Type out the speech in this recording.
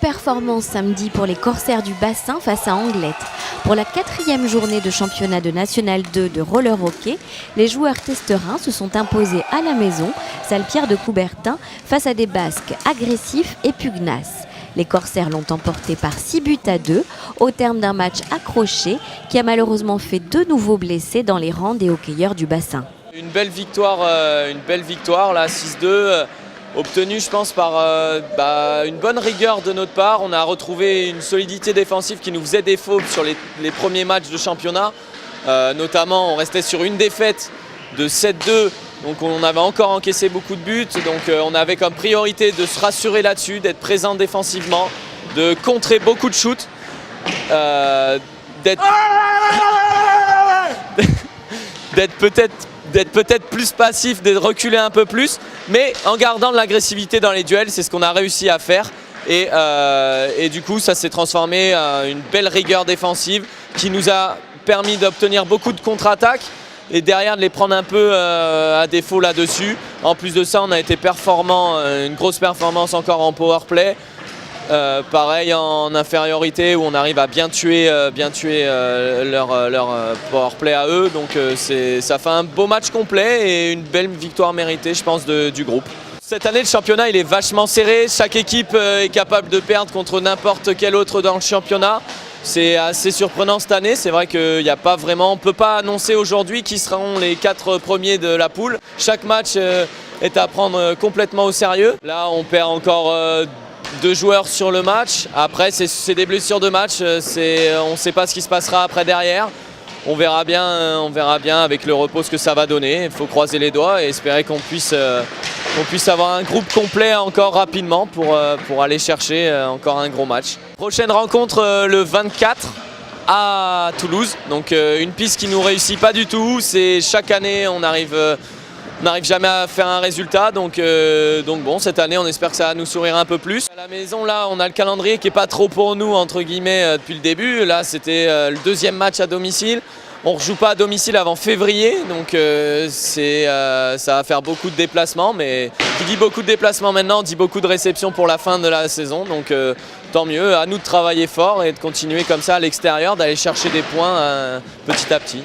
performance samedi pour les Corsaires du Bassin face à Anglet. Pour la 4e journée de championnat de National 2 de roller hockey, les joueurs testerins se sont imposés à la maison, salle Pierre de Coubertin, face à des Basques agressifs et pugnaces. Les Corsaires l'ont emporté par 6-2 au terme d'un match accroché qui a malheureusement fait 2 nouveaux blessés dans les rangs des hockeyeurs du bassin. Une belle victoire là, 6-2, obtenue je pense par une bonne rigueur de notre part. On a retrouvé une solidité défensive qui nous faisait défaut sur les premiers matchs de championnat. Notamment on restait sur une défaite de 7-2. Donc on avait encore encaissé beaucoup de buts, donc on avait comme priorité de se rassurer là-dessus, d'être présent défensivement, de contrer beaucoup de shoots, d'être peut-être plus passif, de reculer un peu plus, mais en gardant de l'agressivité dans les duels, c'est ce qu'on a réussi à faire. Et du coup ça s'est transformé en une belle rigueur défensive qui nous a permis d'obtenir beaucoup de contre-attaques et derrière de les prendre un peu à défaut là-dessus. En plus de ça, on a été performant, une grosse performance encore en powerplay. Pareil en infériorité où on arrive à bien tuer leur powerplay à eux. Donc ça fait un beau match complet et une belle victoire méritée, je pense, du groupe. Cette année, le championnat il est vachement serré. Chaque équipe est capable de perdre contre n'importe quel autre dans le championnat. C'est assez surprenant cette année, c'est vrai qu'il n'y a pas vraiment, on ne peut pas annoncer aujourd'hui qui seront les 4 premiers de la poule. Chaque match est à prendre complètement au sérieux. Là on perd encore 2 joueurs sur le match. Après c'est des blessures de match, on ne sait pas ce qui se passera après derrière. On verra bien avec le repos ce que ça va donner. Il faut croiser les doigts et espérer qu'on puisse avoir un groupe complet encore rapidement pour aller chercher encore un gros match. Prochaine rencontre le 24 à Toulouse. Donc une piste qui ne nous réussit pas du tout. C'est chaque année on n'arrive jamais à faire un résultat. Donc bon, cette année on espère que ça va nous sourire un peu plus. À la maison là on a le calendrier qui n'est pas trop pour nous entre guillemets depuis le début. Là c'était le 2e match à domicile. On ne rejoue pas à domicile avant février, donc ça va faire beaucoup de déplacements, mais qui dit beaucoup de déplacements maintenant dit beaucoup de réceptions pour la fin de la saison, donc tant mieux, à nous de travailler fort et de continuer comme ça à l'extérieur, d'aller chercher des points petit à petit.